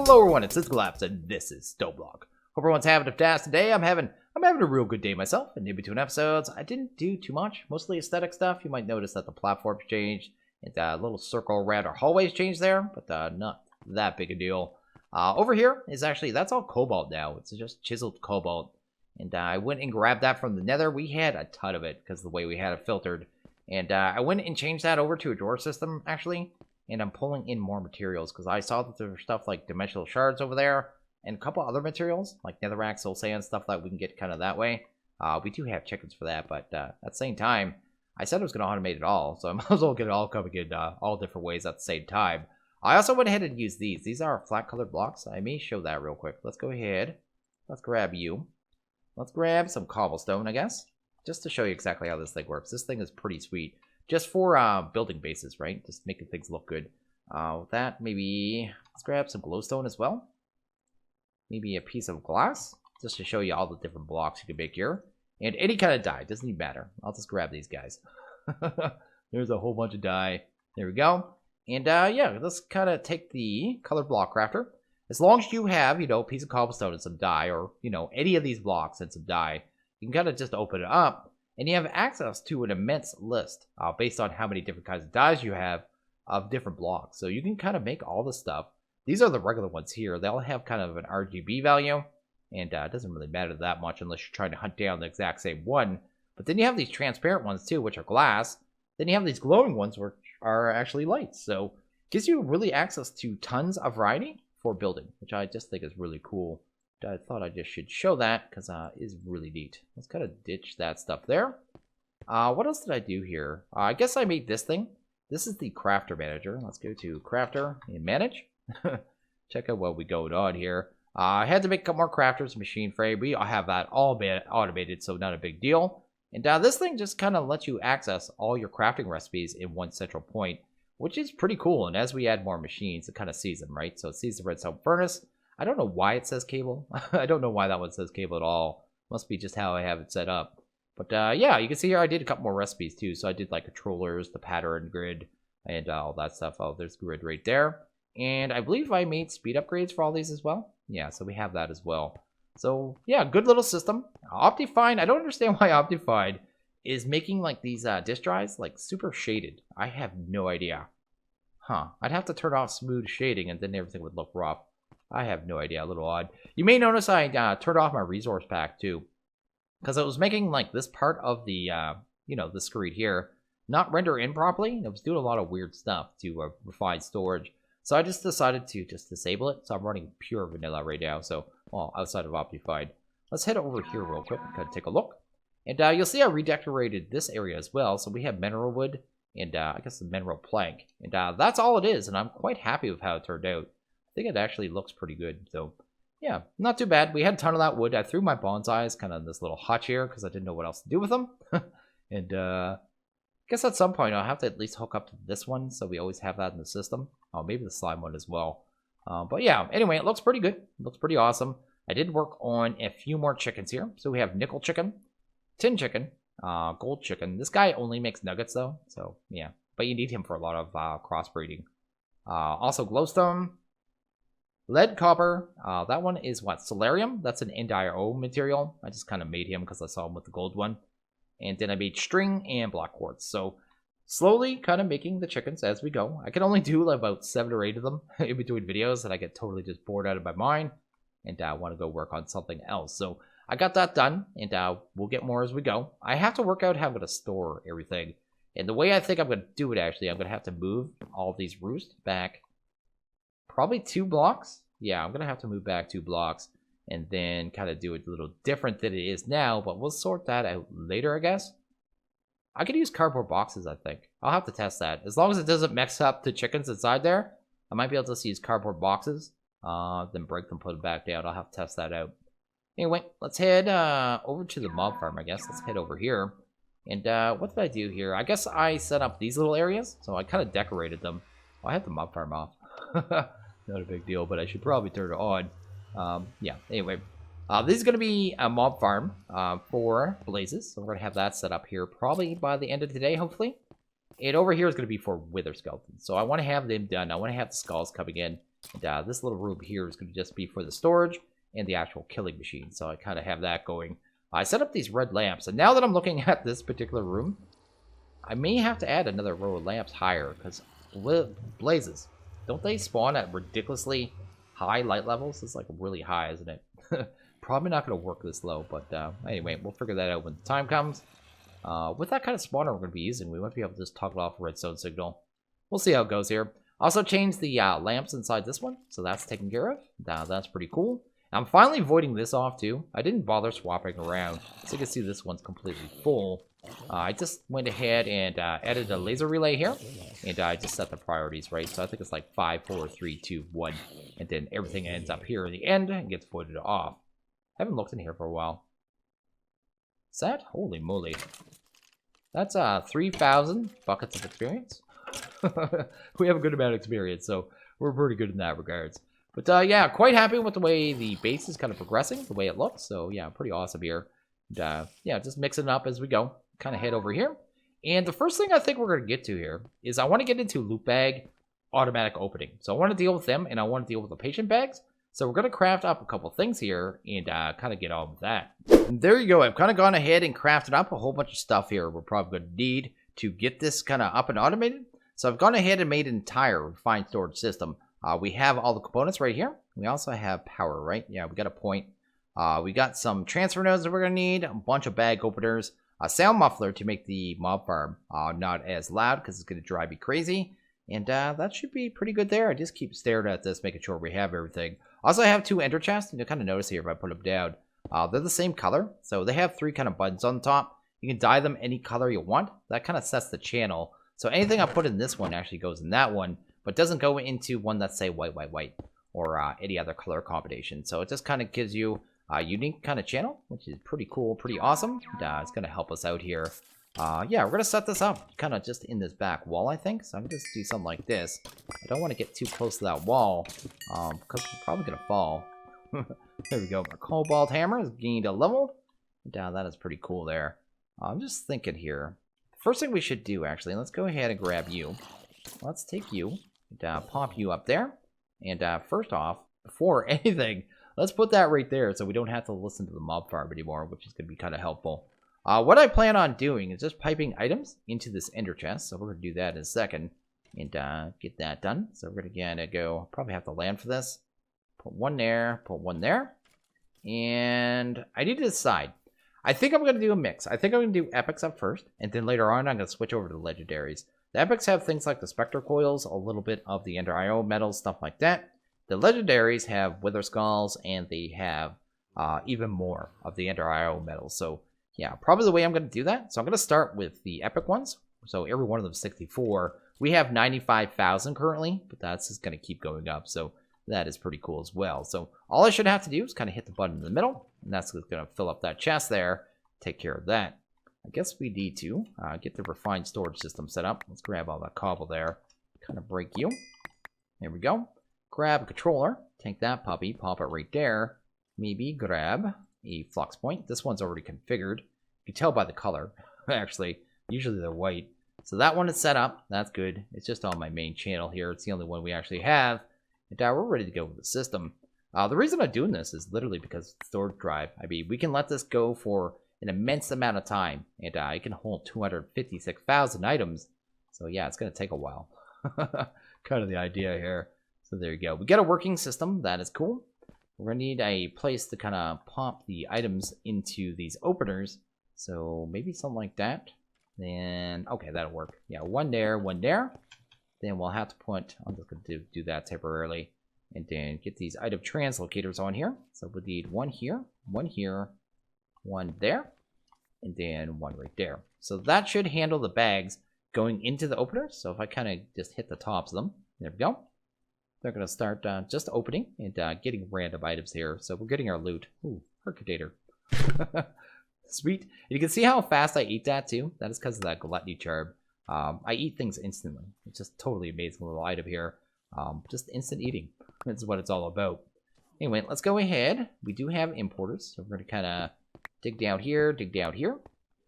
Hello everyone, it's SystemCollapse and this is StoneBlock. Hope everyone's having a fantastic today. I'm having a real good day myself. And in between episodes, I didn't do too much, mostly aesthetic stuff. You might notice that the platform's changed, and a little circle around our hallways changed there, but not that big a deal. Over here is actually, that's all cobalt now. It's just chiseled cobalt. And I went and grabbed that from the nether. We had a ton of it because of the way we had it filtered. And I went and changed that over to a drawer system, actually. And I'm pulling in more materials because I saw that there were stuff like dimensional shards over there. And a couple other materials like netherrack, soul sand, stuff that we can get kind of that way. We do have chickens for that, but at the same time, I said I was going to automate it all. So I might as well get it all coming in all different ways at the same time. I also went ahead and used these. These are flat colored blocks. I may show that real quick. Let's go ahead. Let's grab you. Let's grab some cobblestone, I guess. Just to show you exactly how this thing works. This thing is pretty sweet. Just for building bases, right? Just making things look good. With that, maybe let's grab some glowstone as well. Maybe a piece of glass. Just to show you all the different blocks you can make here. And any kind of dye. Doesn't even matter. I'll just grab these guys. There's a whole bunch of dye. There we go. And yeah, let's kind of take the color block crafter. As long as you have, a piece of cobblestone and some dye, or, any of these blocks and some dye, you can kind of just open it up, and you have access to an immense list based on how many different kinds of dyes you have of different blocks. So you can kind of make all this stuff. These are the regular ones here. They'll have kind of an RGB value, and it doesn't really matter that much unless you're trying to hunt down the exact same one. But then you have these transparent ones too, which are glass. Then you have these glowing ones, which are actually lights. So it gives you really access to tons of variety for building, which I just think is really cool. I thought I just should show that because it is really neat. Let's kind of ditch that stuff there. What else did I do here? I guess I made this thing. This is the crafter manager. Let's go to crafter and manage. Check out what we got on here. I had to make a couple more crafters, machine frame. We have that all been automated, so not a big deal. And this thing just kind of lets you access all your crafting recipes in one central point, which is pretty cool. And as we add more machines, it kind of sees them, right? So it sees the redstone furnace. I don't know why it says cable. I don't know why that one says cable at all. Must be just how I have it set up. But yeah, you can see here I did a couple more recipes too. So I did like controllers, the pattern grid, and all that stuff. Oh, there's grid right there. And I believe I made speed upgrades for all these as well. Yeah, so we have that as well. So yeah, good little system. Optifine, I don't understand why Optifine is making like these disk drives like super shaded. I have no idea. Huh, I'd have to turn off smooth shading and then everything would look rough. I have no idea, a little odd. You may notice I turned off my resource pack too, because it was making like this part of the, the screen here not render in properly. It was doing a lot of weird stuff to refine storage. So I just decided to just disable it. So I'm running pure vanilla right now. So, well, outside of Optifine. Let's head over here real quick and kind of take a look. And you'll see I redecorated this area as well. So we have mineral wood and I guess the mineral plank. And that's all it is. And I'm quite happy with how it turned out. I think it actually looks pretty good. So yeah, not too bad. We had a ton of that wood. I threw my bonsais kind of in this little hutch here because I didn't know what else to do with them. And I guess at some point I'll have to at least hook up to this one so we always have that in the system. Oh, maybe the slime one as well. But yeah, anyway, it looks pretty good. It looks pretty awesome. I did work on a few more chickens here. So we have nickel chicken, tin chicken, gold chicken. This guy only makes nuggets though. So yeah, but you need him for a lot of crossbreeding. Also glowstone. Lead copper, that one is what? Solarium? That's an NDIO material. I just kind of made him because I saw him with the gold one. And then I made string and black quartz. So slowly kind of making the chickens as we go. I can only do about 7 or 8 of them in between videos, and I get totally just bored out of my mind. And I want to go work on something else. So I got that done, and we'll get more as we go. I have to work out how I'm going to store everything. And the way I think I'm going to do it, actually, I'm going to have to move all these roosts back. Probably 2 blocks. Yeah, I'm going to have to move back 2 blocks and then kind of do it a little different than it is now, but we'll sort that out later, I guess. I could use cardboard boxes, I think. I'll have to test that. As long as it doesn't mix up the chickens inside there, I might be able to just use cardboard boxes, then break them, put them back down. I'll have to test that out. Anyway, let's head over to the mob farm, I guess. Let's head over here. And what did I do here? I guess I set up these little areas, so I kind of decorated them. Oh, I have the mob farm off. Not a big deal, but I should probably turn it on. Yeah, anyway. This is going to be a mob farm for blazes. So we're going to have that set up here probably by the end of today, hopefully. And over here is going to be for wither skeletons. So I want to have them done. I want to have the skulls coming in. And this little room here is going to just be for the storage and the actual killing machine. So I kind of have that going. I set up these red lamps, and now that I'm looking at this particular room, I may have to add another row of lamps higher, because blazes, don't they spawn at ridiculously high light levels? It's like really high, isn't it? Probably not going to work this low, but anyway, we'll figure that out when the time comes. With that kind of spawner we're going to be using, we might be able to just toggle off redstone signal. We'll see how it goes here. Also changed the lamps inside this one, so that's taken care of. That's pretty cool. I'm finally voiding this off too. I didn't bother swapping around, so you can see this one's completely full. I just went ahead and added a laser relay here, and I just set the priorities right. So I think it's like 5, 4, 3, 2, 1, and then everything ends up here in the end and gets voided off. I haven't looked in here for a while. Is that? Holy moly. That's 3,000 buckets of experience. We have a good amount of experience, so we're pretty good in that regards. But yeah, quite happy with the way the base is kind of progressing, the way it looks. So yeah, pretty awesome here. And, yeah, just mixing it up as we go. Kind of head over here. And the first thing I think we're going to get to here is I want to get into loot bag automatic opening. So I want to deal with them, and I want to deal with the patient bags. So we're going to craft up a couple things here and kind of get on with that. And there you go. I've kind of gone ahead and crafted up a whole bunch of stuff here we're probably going to need to get this kind of up and automated. So I've gone ahead and made an entire refined storage system. We have all the components right here. We also have power, right? Yeah, we got a point. We got some transfer nodes that we're going to need, a bunch of bag openers, a sound muffler to make the mob farm not as loud because it's going to drive me crazy. And that should be pretty good there. I just keep staring at this, making sure we have everything. Also, I have 2 ender chests, and you'll kind of notice here if I put them down. They're the same color, so they have 3 kind of buttons on the top. You can dye them any color you want. That kind of sets the channel. So anything I put in this one actually goes in that one, but doesn't go into one that's, say, white, white, white, or any other color combination. So it just kind of gives you a unique kind of channel, which is pretty cool, pretty awesome. It's going to help us out here. Yeah, we're going to set this up kind of just in this back wall, I think. So I'm going to just do something like this. I don't want to get too close to that wall because we're probably going to fall. There we go. Our cobalt hammer has gained a level. That is pretty cool there. I'm just thinking here. First thing we should do, actually, let's go ahead and grab you. Let's take you and pop you up there. And first off, before anything, let's put that right there so we don't have to listen to the mob farm anymore, which is going to be kind of helpful. What I plan on doing is just piping items into this ender chest. So we're going to do that in a second and get that done. So we're going to go, probably have to land for this. Put one there, put one there. And I need to decide. I think I'm going to do a mix. I think I'm going to do epics up first, and then later on I'm going to switch over to the legendaries. The epics have things like the specter coils, a little bit of the ender IO metals, stuff like that. The legendaries have wither skulls, and they have even more of the ender IO metals. So yeah, probably the way I'm going to do that. So I'm going to start with the epic ones. So every one of them is 64. We have 95,000 currently, but that's just going to keep going up. So that is pretty cool as well. So all I should have to do is kind of hit the button in the middle, and that's going to fill up that chest there, take care of that. I guess we need to get the refined storage system set up. Let's grab all that cobble there, kind of break you. There we go. Grab a controller, take that puppy, pop it right there. Maybe grab a flux point. This one's already configured. You can tell by the color, actually. Usually they're white. So that one is set up. That's good. It's just on my main channel here. It's the only one we actually have. And we're ready to go with the system. The reason I'm doing this is literally because storage drive. I mean, we can let this go for an immense amount of time, and it can hold 256,000 items. So yeah, it's going to take a while. Kind of the idea here. So there you go. We got a working system. That is cool. We're going to need a place to kind of pop the items into these openers. So maybe something like that. Then, okay, that'll work. Yeah, one there, one there. Then we'll have to put, I'm just going to do that temporarily. And then get these item translocators on here. So we'll need one here, one there, and then one right there. So that should handle the bags going into the openers. So if I kind of just hit the tops of them, there we go. They're going to start just opening and getting random items here. So we're getting our loot. Ooh, Hercutator. Sweet. And you can see how fast I eat that too. That is because of that gluttony charm. I eat things instantly. It's just totally amazing little item here. Just instant eating. That's what it's all about. Anyway, let's go ahead. We do have importers. So we're going to kind of dig down here, dig down here.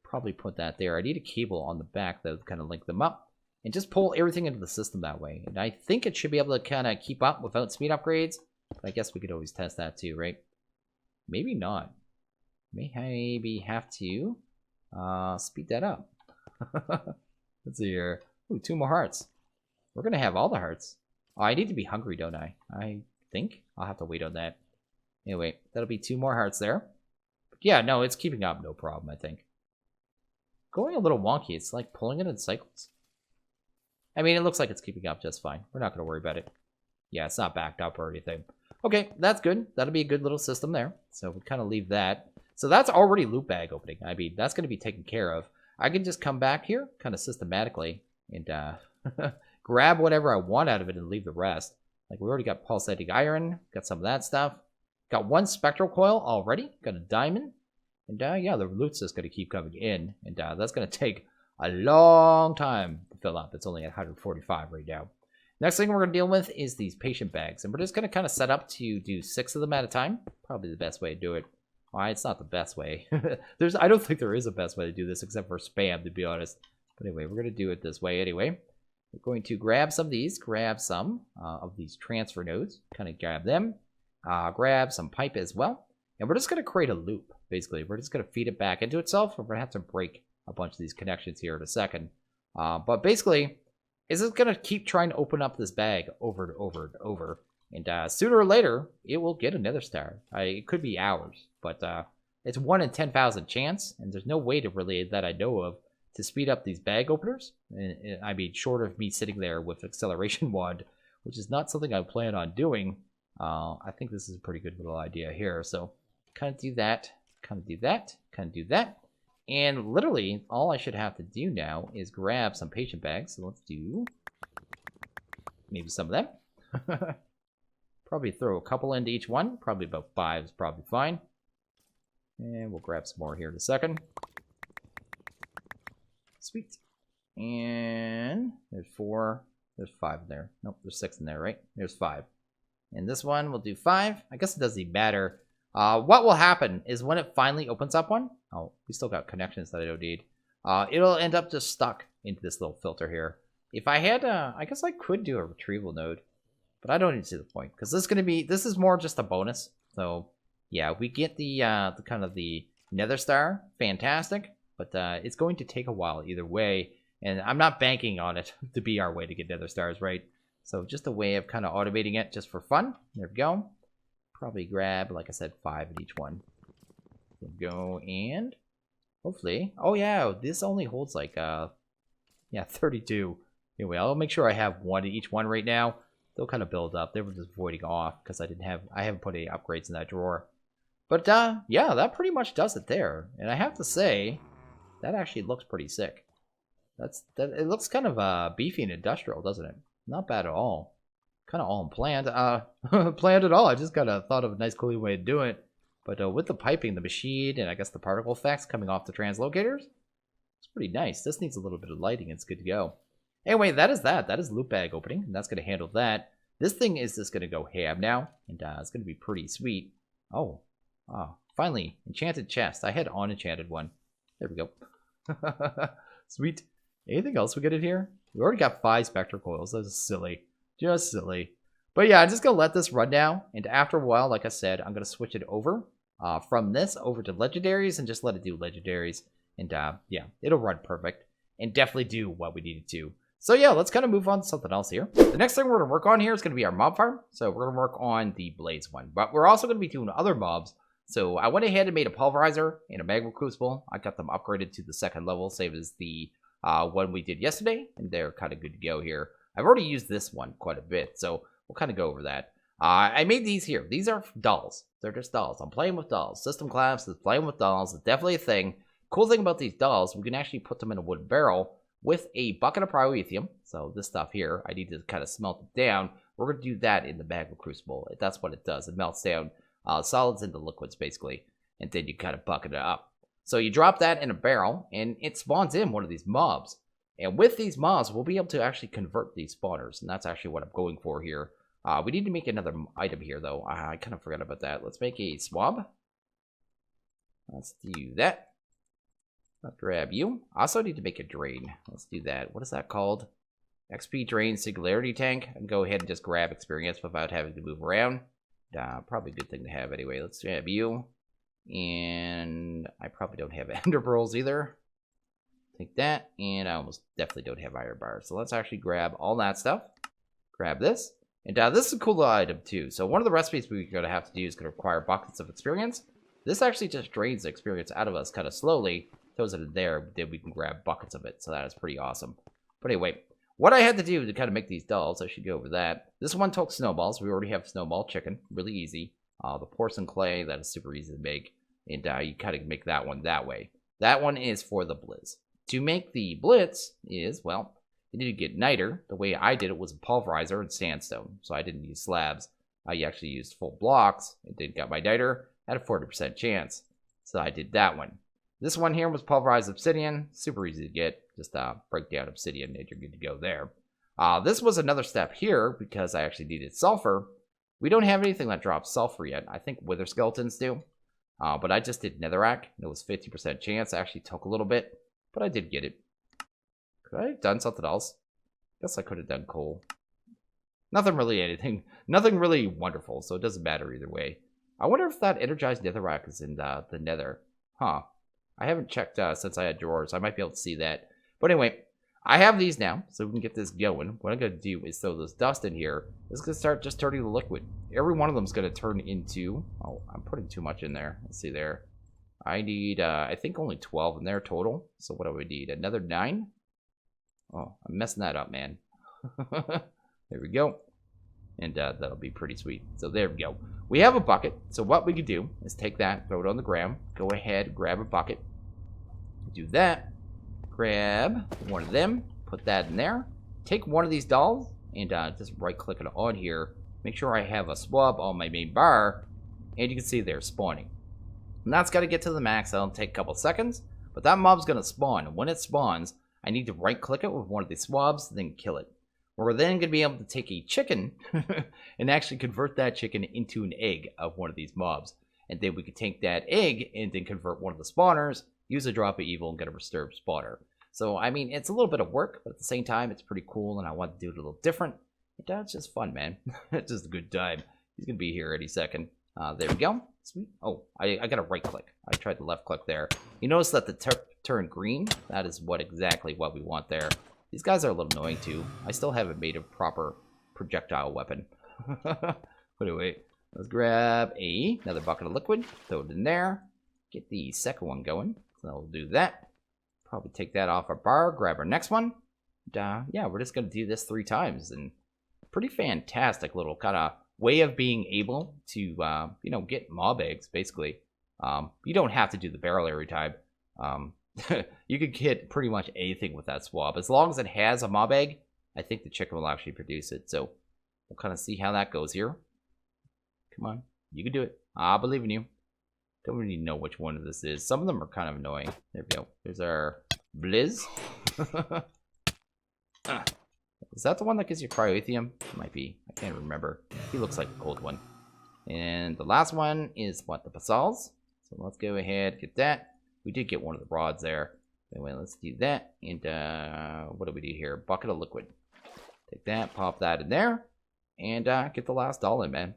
Probably put that there. I need a cable on the back that would kind of link them up. and just pull everything into the system that way. And I think it should be able to kind of keep up without speed upgrades. But I guess we could always test that too, right? Maybe not. Maybe have to speed that up. Let's see here. Ooh, 2 more hearts. We're going to have all the hearts. Oh, I need to be hungry, don't I? I think I'll have to wait on that. Anyway, that'll be 2 more hearts there. But yeah, no, it's keeping up, no problem, I think. Going a little wonky. It's like pulling it in cycles. I mean, it looks like it's keeping up just fine. We're not going to worry about it. Yeah, it's not backed up or anything. Okay, that's good. That'll be a good little system there. So we'll kind of leave that. So that's already loot bag opening. I mean, that's going to be taken care of. I can just come back here kind of systematically and grab whatever I want out of it and leave the rest. Like we already got pulsating iron, got some of that stuff. Got 1 spectral coil already, got a diamond. And yeah, the loot's just going to keep coming in. And that's going to take a long time to fill up. It's only at 145 right now. Next thing we're going to deal with is these patient bags. And we're just going to kind of set up to do 6 of them at a time. Probably the best way to do it. Why, it's not the best way. I don't think there is a best way to do this except for spam, to be honest. But anyway, we're going to do it this way anyway. We're going to grab some of these, grab some of these transfer nodes, kind of grab them, grab some pipe as well. And we're just going to create a loop, basically. We're just going to feed it back into itself. We're going to have to break a bunch of these connections here in a second. But basically, it's just going to keep trying to open up this bag over and over and over. And sooner or later, it will get another star. It could be hours, but it's 1 in 10,000 chance, and there's no way to really, that I know of, to speed up these bag openers. I mean, short of me sitting there with acceleration wand, which is not something I plan on doing. I think this is a pretty good little idea here. So kind of do that, kind of do that, kind of do that. And literally, all I should have to do now is grab some patient bags. So let's do maybe some of them. Probably throw a couple into each one. Probably about 5 is probably fine. And we'll grab some more here in a second. Sweet. And there's 4. There's 5 in there. Nope, there's 6 in there, right? There's 5. And this one we'll do 5. I guess it doesn't even matter. What will happen is when it finally opens up one. Oh, we still got connections that I don't need. It'll end up just stuck into this little filter here. If I had, I guess I could do a retrieval node. But I don't even see the point, because this is more just a bonus. So yeah, we get the kind of the nether star, fantastic, but it's going to take a while either way, and I'm not banking on it to be our way to get nether stars, right? So just a way of kind of automating it just for fun. There we go. Probably grab, like I said, 5 in each one. There we go, and hopefully, oh yeah, this only holds like 32. Anyway, I'll make sure I have 1 in each one right now. They'll kind of build up. They were just voiding off because I haven't put any upgrades in that drawer. But yeah, that pretty much does it there. And I have to say, that actually looks pretty sick. It looks kind of beefy and industrial, doesn't it? Not bad at all. Kind of all unplanned. Planned at all. I just kind of thought of a nice, cool way to do it. But with the piping, the machine, and I guess the particle effects coming off the translocators, it's pretty nice. This needs a little bit of lighting. It's good to go. Anyway, that is that. That is loot bag opening, and that's going to handle that. This thing is just going to go ham now, and it's going to be pretty sweet. Oh, finally, enchanted chest. I had unenchanted one. There we go. Sweet. Anything else we get in here? We already got 5 spectral coils. That's silly. Just silly. But yeah, I'm just going to let this run now, and after a while, like I said, I'm going to switch it over from this over to legendaries and just let it do legendaries. And yeah, it'll run perfect and definitely do what we needed to. So yeah, let's kind of move on to something else here. The next thing we're going to work on here is going to be our mob farm. So we're going to work on the blaze one. But we're also going to be doing other mobs. So I went ahead and made a pulverizer and a magma crucible. I got them upgraded to the 2nd level, same as the one we did yesterday. And they're kind of good to go here. I've already used this one quite a bit, so we'll kind of go over that. I made these here. These are dolls. They're just dolls. I'm playing with dolls. SystemCollapse is playing with dolls. It's definitely a thing. Cool thing about these dolls, we can actually put them in a wooden barrel with a bucket of pyroethium. So this stuff here, I need to kind of smelt it down. We're going to do that in the magma crucible. That's what it does. It melts down solids into liquids, basically. And then you kind of bucket it up. So you drop that in a barrel, and it spawns in one of these mobs. And with these mobs, we'll be able to actually convert these spawners. And that's actually what I'm going for here. We need to make another item here, though. I kind of forgot about that. Let's make a swab. Let's do that. I'll grab you. I also need to make a drain. Let's do that. What is that called? XP drain singularity tank. I can go ahead and just grab experience without having to move around. Probably a good thing to have anyway. Let's have you. And I probably don't have ender pearls either. Take that. And I almost definitely don't have iron bars. So let's actually grab all that stuff. Grab this. And this is a cool little item too. So one of the recipes we're going to have to do is going to require buckets of experience. This actually just drains the experience out of us kind of slowly. Throws it in there, but then we can grab buckets of it. So that is pretty awesome. But anyway, what I had to do to kind of make these dolls, I should go over that. This one took snowballs. We already have snowball chicken. Really easy. The porcelain clay, that is super easy to make. And you kind of make that one that way. That one is for the blizz. To make the blitz is, well, you need to get niter. The way I did it was a pulverizer and sandstone. So I didn't use slabs. I actually used full blocks. And then got my niter at a 40% chance. So I did that one. This one here was pulverized obsidian. Super easy to get. Just break down obsidian and you're good to go there. This was another step here because I actually needed sulfur. We don't have anything that drops sulfur yet. I think wither skeletons do. But I just did netherrack. It was 50% chance. I actually took a little bit, but I did get it. Could I have done something else? Guess I could have done coal. Nothing really wonderful, so it doesn't matter either way. I wonder if that energized netherrack is in the nether. Huh. I haven't checked since I had drawers. I might be able to see that. But anyway, I have these now, so we can get this going. What I'm going to do is throw this dust in here. This is going to start just turning the liquid. Every one of them is going to turn into... Oh, I'm putting too much in there. Let's see there. I need, I think only 12 in there total. So what do we need? Another 9? Oh, I'm messing that up, man. There we go. And that'll be pretty sweet. So there we go. We have a bucket. So what we can do is take that, throw it on the ground. Go ahead, grab a bucket. Do that. Grab one of them. Put that in there. Take one of these dolls and just right click it on here. Make sure I have a swab on my main bar. And you can see they're spawning. And that's got to get to the max. That'll take a couple seconds. But that mob's going to spawn. And when it spawns, I need to right click it with one of these swabs, then kill it. We're then going to be able to take a chicken and actually convert that chicken into an egg of one of these mobs. And then we can take that egg and then convert one of the spawners, use a drop of evil, and get a restored spawner. So, I mean, it's a little bit of work, but at the same time, it's pretty cool, and I want to do it a little different. It's just fun, man. It's just a good time. He's going to be here any second. There we go. Sweet. Oh, I got to right click. I tried to left click there. You notice that the turned green? That is exactly what we want there. These guys are a little annoying too. I still haven't made a proper projectile weapon. But anyway, let's grab another bucket of liquid. Throw it in there. Get the second one going. So we'll do that. Probably take that off our bar. Grab our next one. Yeah, we're just going to do this 3 times. And pretty fantastic little kind of way of being able to, you know, get mob eggs, basically. You don't have to do the barrel every time. You could get pretty much anything with that swab. As long as it has a mob egg, I think the chicken will actually produce it. So we'll kind of see how that goes here. Come on. You can do it. I believe in you. Don't really know which one of this is. Some of them are kind of annoying. There we go. There's our blizz. Is that the one that gives you cryoethium? It might be. I can't remember. He looks like a cold one. And the last one is what? The basalts. So let's go ahead, get that. We did get one of the rods there. Anyway, let's do that. And what do we do here? Bucket of liquid. Take that, pop that in there. And get the last doll in, man.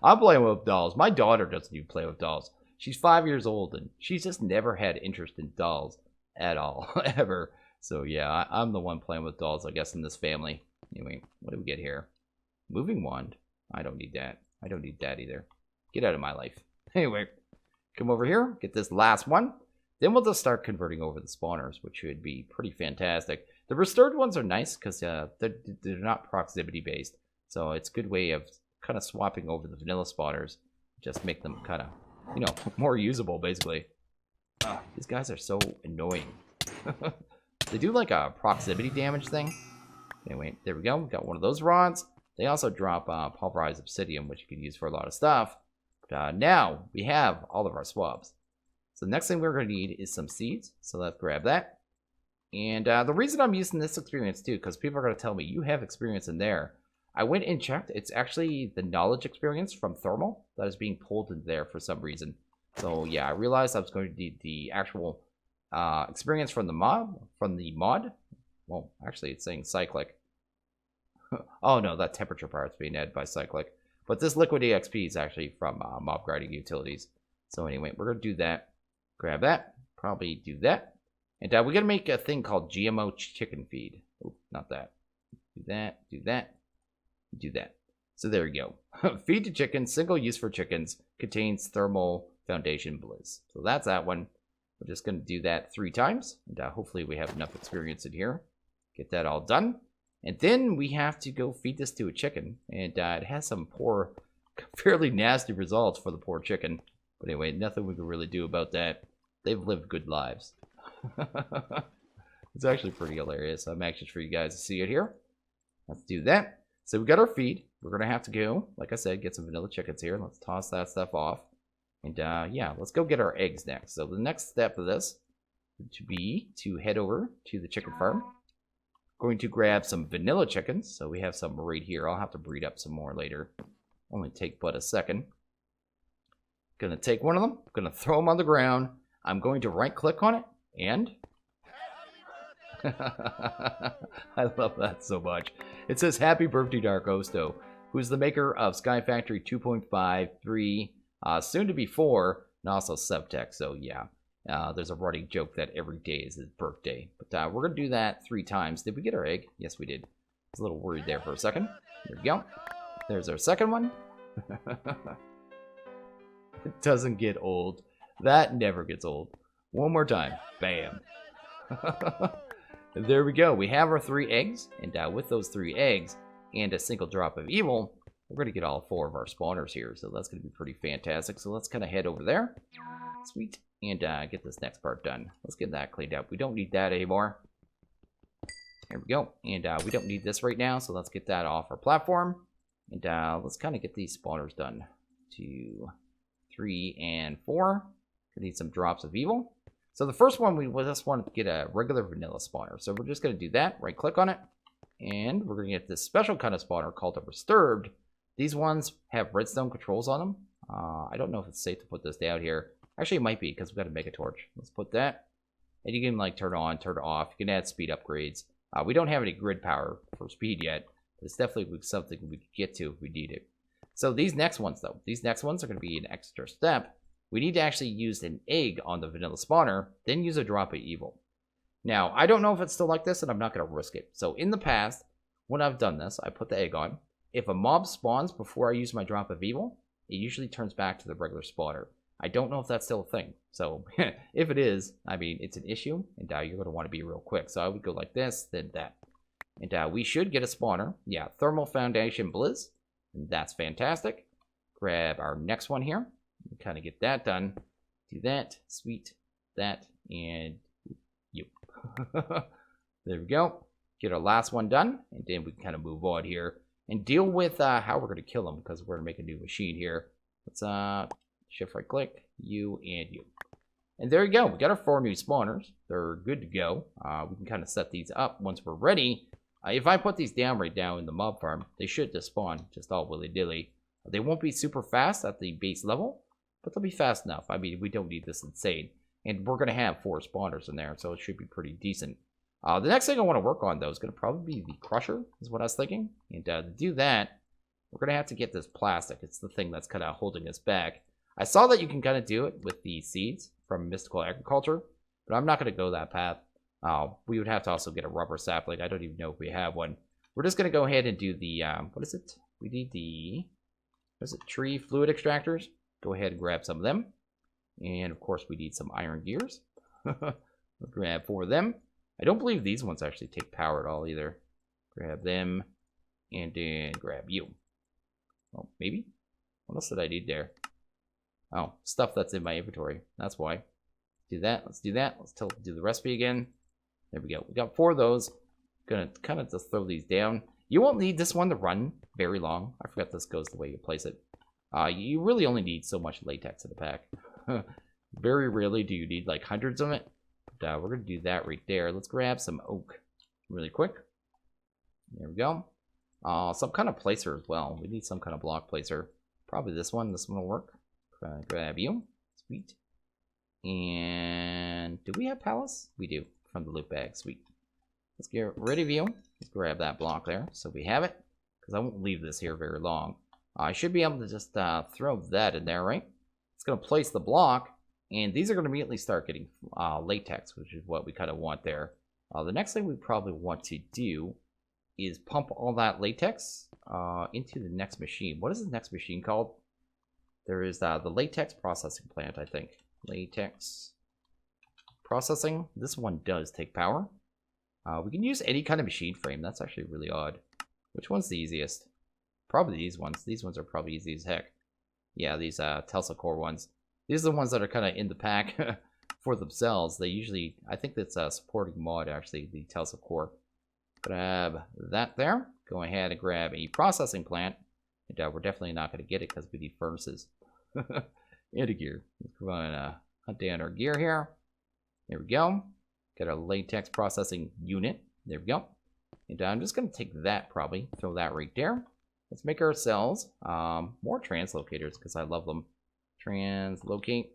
I'm playing with dolls. My daughter doesn't even play with dolls. She's 5 years old, and she's just never had interest in dolls at all, ever. So yeah, I'm the one playing with dolls, I guess, in this family. Anyway, what do we get here? Moving wand. I don't need that. I don't need that either. Get out of my life. Anyway, come over here, get this last one. Then we'll just start converting over the spawners, which should be pretty fantastic. The restored ones are nice because they're not proximity based. So it's a good way of kind of swapping over the vanilla spawners. Just make them kind of, you know, more usable, basically. These guys are so annoying. They do like a proximity damage thing. Anyway, there we go. We got one of those rods. They also drop pulverized obsidian, which you can use for a lot of stuff. But now we have all of our swabs. So the next thing we're going to need is some seeds. So let's grab that. And the reason I'm using this experience too, because people are going to tell me, you have experience in there. I went and checked. It's actually the knowledge experience from thermal that is being pulled in there for some reason. So yeah, I realized I was going to need the actual experience from the mod, Well, actually, it's saying cyclic. Oh, no, that temperature part's being added by cyclic. But this liquid EXP is actually from mob grinding utilities. So anyway, we're going to do that. Grab that. Probably do that. And we're going to make a thing called Gmo Chicken Feed. Oh, not that. Do that. Do that. Do that. So there you go. Feed to chickens, single use for chickens, contains thermal foundation bliss. So that's that one. We're just going to do that 3 times. And hopefully we have enough experience in here. Get that all done. And then we have to go feed this to a chicken. And it has some poor, fairly nasty results for the poor chicken. But anyway, nothing we can really do about that. They've lived good lives. It's actually pretty hilarious. I'm anxious for you guys to see it here. Let's do that. So we got our feed. We're going to have to go, like I said, get some vanilla chickens here. Let's toss that stuff off. And yeah, let's go get our eggs next. So the next step of this would be to head over to the chicken farm. Going to grab some vanilla chickens. So we have some right here. I'll have to breed up some more later. Only take but a second. Gonna take one of them. Gonna throw them on the ground. I'm going to right click on it. And I love that so much. It says, "Happy birthday, Dark Osto," who's the maker of Sky Factory 2.5, 3, soon to be 4, and also Subtext. So yeah, there's a running joke that every day is his birthday. But we're going to do that 3 times. Did we get our egg? Yes, we did. I was a little worried there for a second. There we go. There's our second one. It doesn't get old. That never gets old. One more time. Bam. There we go. We have our 3 eggs. And with those 3 eggs and a single drop of evil, we're going to get all 4 of our spawners here. So that's going to be pretty fantastic. So let's kind of head over there. Sweet. And get this next part done. Let's get that cleaned up. We don't need that anymore. There we go. And we don't need this right now. So let's get that off our platform. And let's kind of get these spawners done. 2, 3, and 4. We need some drops of evil. So the first one, we just want to get a regular vanilla spawner. So we're just going to do that. Right click on it. And we're going to get this special kind of spawner called a Disturbed. These ones have redstone controls on them. I don't know if it's safe to put this down here. Actually, it might be because we've got to make a torch. Let's put that. And you can like turn it on, turn it off. You can add speed upgrades. We don't have any grid power for speed yet. But it's definitely something we could get to if we need it. So these next ones, though. These next ones are going to be an extra step. We need to actually use an egg on the vanilla spawner, then use a drop of evil. Now, I don't know if it's still like this, and I'm not going to risk it. So in the past, when I've done this, I put the egg on. If a mob spawns before I use my drop of evil, it usually turns back to the regular spawner. I don't know if that's still a thing. So if it is, I mean, it's an issue, and you're going to want to be real quick. So I would go like this, then that. And we should get a spawner. Yeah, Thermal Foundation Blizz. And that's fantastic. Grab our next one here. Kind of get that done. Do that. Sweet. That. And you. There we go. Get our last one done. And then we can kind of move on here. And deal with how we're going to kill them. Because we're going to make a new machine here. Let's shift right click. You and you. And there you go. We got our 4 new spawners. They're good to go. We can kind of set these up once we're ready. If I put these down right now in the mob farm, they should just spawn just all willy-dilly. They won't be super fast at the base level, but they'll be fast enough. I mean, we don't need this insane. And we're going to have 4 spawners in there, so it should be pretty decent. The next thing I want to work on, though, is going to probably be the crusher, is what I was thinking. And to do that, we're going to have to get this plastic. It's the thing that's kind of holding us back. I saw that you can kind of do it with the seeds from Mystical Agriculture, but I'm not going to go that path. We would have to also get a rubber sapling. I don't even know if we have one. We're just going to go ahead and do the, what is it? We need the, what is it? Tree fluid extractors. Go ahead and grab some of them. And of course we need some iron gears. We'll grab 4 of them. I don't believe these ones actually take power at all either. Grab them. And then grab you. Oh, maybe? What else did I need there? Oh, stuff that's in my inventory. That's why. Do that. Let's do that. Let's do the recipe again. There we go. We got 4 of those. Gonna kind of just throw these down. You won't need this one to run very long. I forgot this goes the way you place it. You really only need so much latex in the pack. Very rarely do you need like hundreds of it. But, we're gonna do that right there. Let's grab some oak really quick. There we go. Some kind of placer as well. We need some kind of block placer. Probably this one. This one will work. Grab you. Sweet. And do we have palace? We do. From the loot bag. Sweet. let's get rid of you. Let's grab that block there so we have it, because I won't leave this here very long. I should be able to just throw that in there, right? It's going to place the block, and these are going to immediately start getting latex, which is what we kind of want there. The next thing we probably want to do is pump all that latex into the next machine. What is the next machine called? There is the latex processing plant, I think. Latex processing. This one does take power. We can use any kind of machine frame. That's actually really odd. Which one's the easiest? Probably these ones. These ones are probably easy as heck. Yeah, these Tesla core ones. These are the ones that are kind of in the pack for themselves. They usually, I think that's a supporting mod actually, the Tesla core. Grab that there. Go ahead and grab a processing plant. And we're definitely not going to get it because we need furnaces. And a gear. Let's go on hunt down our gear here. There we go. Got our latex processing unit. There we go. And I'm just going to take that probably. Throw that right there. Let's make ourselves more translocators because I love them. Translocate.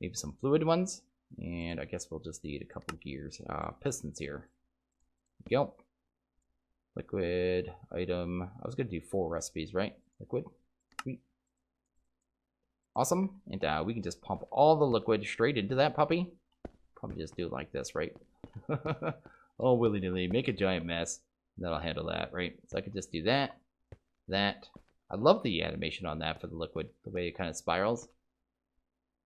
Maybe some fluid ones. And I guess we'll just need a couple of gears. Pistons here. There we go. Liquid item. I was going to do 4 recipes, right? Liquid. Sweet. Awesome. And we can just pump all the liquid straight into that puppy. Probably just do it like this, right? Oh, willy-nilly. Make a giant mess. That'll handle that, right? So I could just do that. That. I love the animation on that for the liquid. The way it kind of spirals.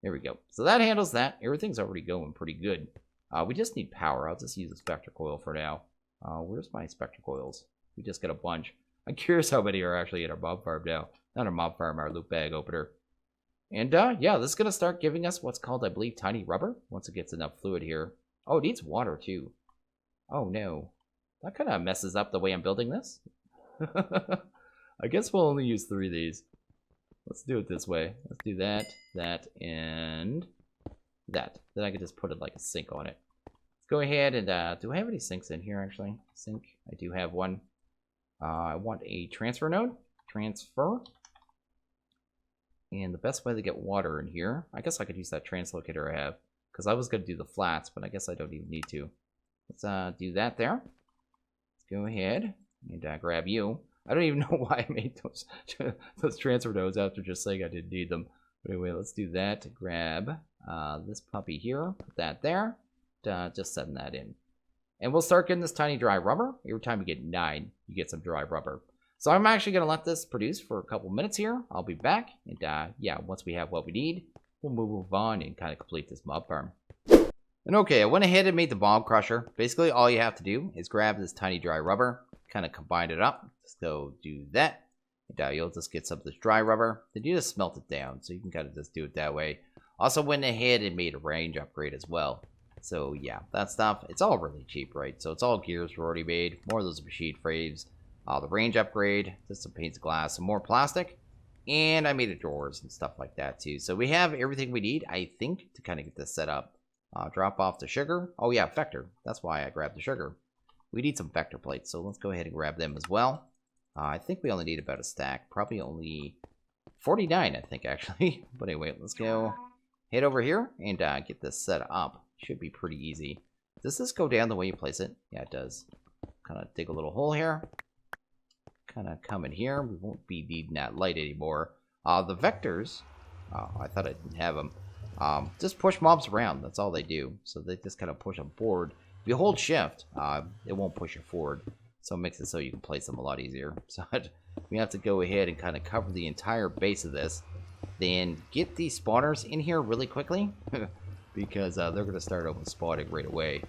There we go. So that handles that. Everything's already going pretty good. We just need power. I'll just use a spectre coil for now. Where's my spectre coils? We just got a bunch. I'm curious how many are actually in our mob farm now. Not our mob farm, our loot bag opener. And yeah, this is going to start giving us what's called, I believe, tiny rubber. Once it gets enough fluid here. Oh, it needs water too. Oh no. That kind of messes up the way I'm building this. I guess we'll only use 3 of these. Let's do it this way. Let's do that, that, and that. Then I can just put it like a sink on it. Let's go ahead and, do I have any sinks in here actually? Sink, I do have one. I want a transfer node. Transfer. And the best way to get water in here, I guess I could use that translocator I have. Because I was going to do the flats, but I guess I don't even need to. Let's do that there. Let's go ahead and grab you. I don't even know why I made those transfer nodes after just saying I didn't need them. But anyway, let's do that. Grab this puppy here. Put that there. Just setting that in. And we'll start getting this tiny dry rubber. Every time you get 9, you get some dry rubber. So I'm actually going to let this produce for a couple minutes here. I'll be back. And yeah, once we have what we need, we'll move on and kind of complete this mob farm. And okay, I went ahead and made the mob crusher. Basically, all you have to do is grab this tiny dry rubber, kind of combine it up. Just go do that. And you'll just get some of this dry rubber. Then you just smelt it down. So you can kind of just do it that way. Also went ahead and made a range upgrade as well. So yeah, that stuff, it's all really cheap, right? So it's all gears were already made. More of those machine frames. The range upgrade, just some paints of glass, some more plastic. And I made a drawers and stuff like that too. So we have everything we need, I think, to kind of get this set up. Drop off the sugar. Oh yeah, vector. That's why I grabbed the sugar. We need some vector plates, so let's go ahead and grab them as well. I think we only need about a stack. Probably only 49, I think, actually. But anyway, let's go head over here and get this set up. Should be pretty easy. Does this go down the way you place it? Yeah, it does. Kind of dig a little hole here. Kind of come in here. We won't be needing that light anymore. The vectors, I thought I didn't have them. Just push mobs around. That's all they do. So they just kind of push them forward. If you hold shift, it won't push you forward. So it makes it so you can place them a lot easier. So we have to go ahead and kind of cover the entire base of this. Then get these spawners in here really quickly. Because they're going to start open spawning right away.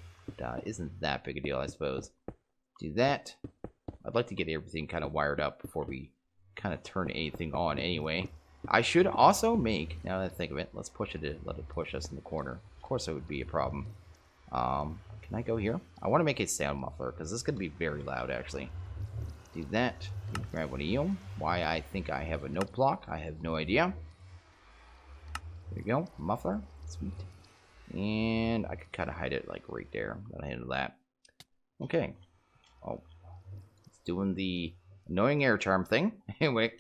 Isn't that big a deal, I suppose. Do that. I'd like to get everything kind of wired up before we kind of turn anything on anyway. I should also make, now that I think of it, let's push it, let it push us in the corner. Of course it would be a problem. Can I go here? I want to make a sound muffler, because this is going to be very loud, actually. Do that. Grab one of you. Why I think I have a note block, I have no idea. There you go. Muffler. Sweet. And I could kind of hide it, like, right there. That'll handle that. Okay. Oh. It's doing the annoying air charm thing. Anyway,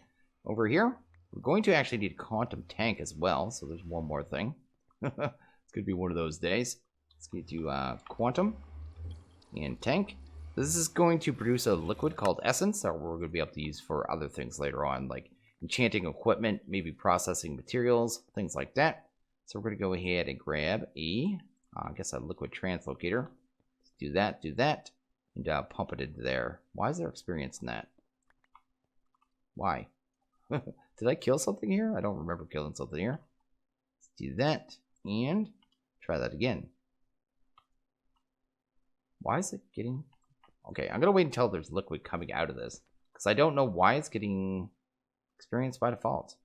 over here, we're going to actually need a quantum tank as well, so there's one more thing. It's going to be one of those days. Let's get to quantum. and tank. This is going to produce a liquid called essence that we're going to be able to use for other things later on, like enchanting equipment, maybe processing materials, things like that. So we're going to go ahead and grab a, I guess a liquid translocator. Let's do that, and pump it into there. Why is there experience in that? Why? Did I kill something here? I don't remember killing something here. Let's do that, and try that again. Why is it getting... Okay, I'm going to wait until there's liquid coming out of this, because I don't know why it's getting experience by default.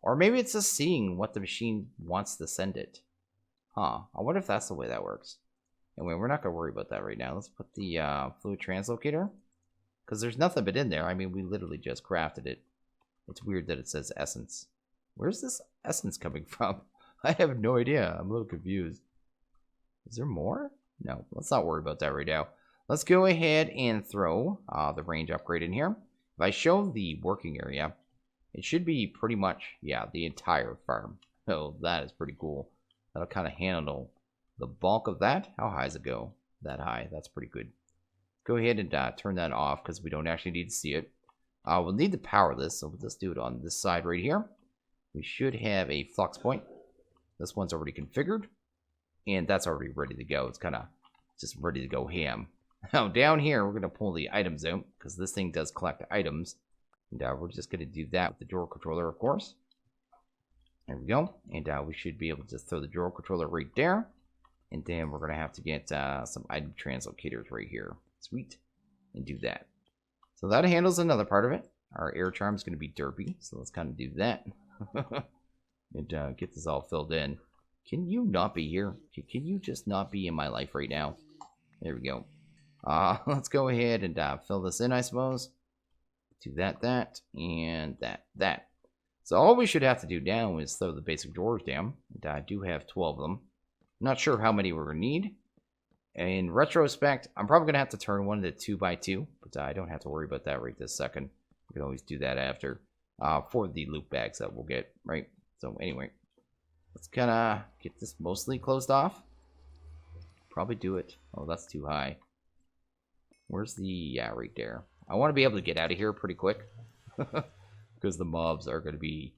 Or maybe it's just seeing what the machine wants to send it. Huh, I wonder if that's the way that works. Anyway, we're not going to worry about that right now. Let's put the Fluid Translocator, because there's nothing but in there. I mean, we literally just crafted it. It's weird that it says essence. Where's this essence coming from? I have no idea. I'm a little confused. Is there more? No, let's not worry about that right now. Let's go ahead and throw the range upgrade in here. If I show the working area, it should be pretty much, yeah, the entire farm. So that is pretty cool. That'll kind of handle the bulk of that. How high does it go? That high. That's pretty good. Go ahead and turn that off because we don't actually need to see it. We'll need to power this, so we'll just do it on this side right here. We should have a flux point. This one's already configured, and that's already ready to go. It's kind of just ready to go ham. Now down here, we're going to pull the items out because this thing does collect items. And we're just going to do that with the drawer controller, of course. There we go. And we should be able to just throw the drawer controller right there. And then we're going to have to get some item translocators right here. Sweet. And do that. So that handles another part of it. Our air charm is going to be derpy. So let's kind of do that. And get this all filled in. Can you not be here? Can you just not be in my life right now? There we go. Let's go ahead and fill this in, I suppose. Do that, and that. So all we should have to do now is throw the basic drawers down. And I do have 12 of them. Not sure how many we're going to need. In retrospect, I'm probably going to have to turn one into 2x2. But I don't have to worry about that right this second. We can always do that after. For the loot bags that we'll get, right? So anyway, let's kind of get this mostly closed off. Probably do it. Oh, that's too high. Where's the... Yeah, right there. I want to be able to get out of here pretty quick. Because the mobs are going to be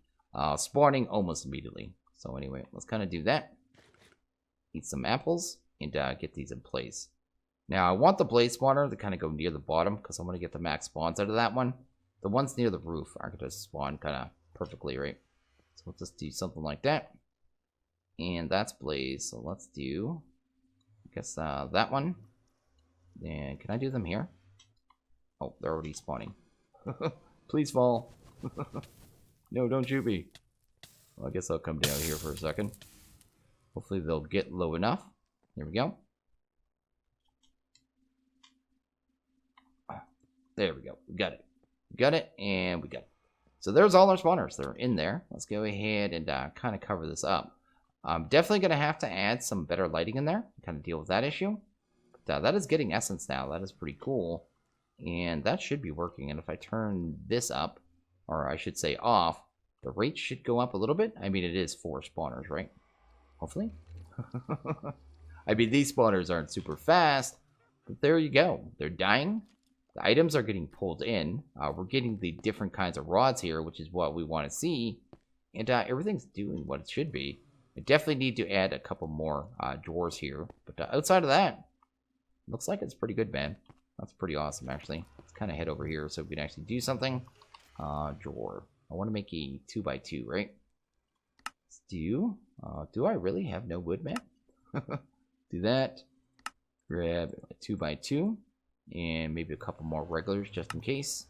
spawning almost immediately. So anyway, let's kind of do that. Eat some apples and get these in place. Now, I want the blaze spawner to kind of go near the bottom because I want to get the max spawns out of that one. The ones near the roof aren't going to spawn kind of perfectly, right? So we'll just do something like that. And that's blaze. So let's do, I guess, that one. And can I do them here? Oh, they're already spawning. Please fall. No, don't shoot me. Well, I guess I'll come down here for a second. Hopefully they'll get low enough. There we go. There we go. We got it. We got it, and we got it. So there's all our spawners. They're in there. Let's go ahead and kind of cover this up. I'm definitely going to have to add some better lighting in there. Kind of deal with that issue. But that is getting essence now. That is pretty cool. And that should be working. And if I turn this up, or I should say off, the rate should go up a little bit. I mean, it is 4 spawners, right? Hopefully. I mean, these spawners aren't super fast. But there you go. They're dying. The items are getting pulled in. We're getting the different kinds of rods here, which is what we want to see. And everything's doing what it should be. I definitely need to add a couple more drawers here. But outside of that, looks like it's pretty good, man. That's pretty awesome, actually. Let's kind of head over here so we can actually do something. Drawer. I want to make a 2x2, right? Let's do... do I really have no wood, man? Do that. Grab a 2x2. And maybe a couple more regulars just in case.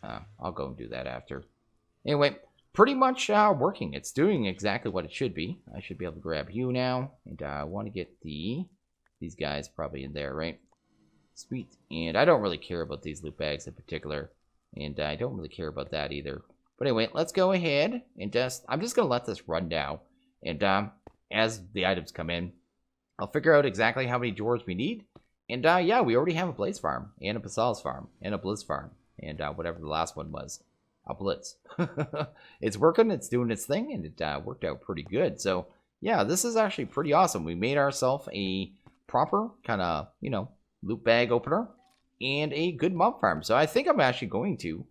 I'll go and do that after. Anyway, pretty much working. It's doing exactly what it should be. I should be able to grab you now. And I want to get these guys probably in there, right? Sweet. And I don't really care about these loot bags in particular. And I don't really care about that either. But anyway, let's go ahead and I'm just going to let this run now. And as the items come in, I'll figure out exactly how many drawers we need. And yeah, we already have a Blaze farm, and a Basal's farm, and a Blizz farm, and whatever the last one was, a Blitz. It's working, it's doing its thing, and it worked out pretty good. So yeah, this is actually pretty awesome. We made ourselves a proper kind of, loot bag opener and a good mob farm. So I think I'm actually going to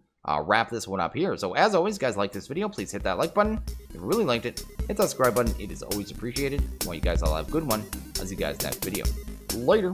wrap this one up here. So as always, guys, like this video, please hit that like button. If you really liked it, hit that subscribe button. It is always appreciated. I want you guys all have a good one. I'll see you guys next video. Later.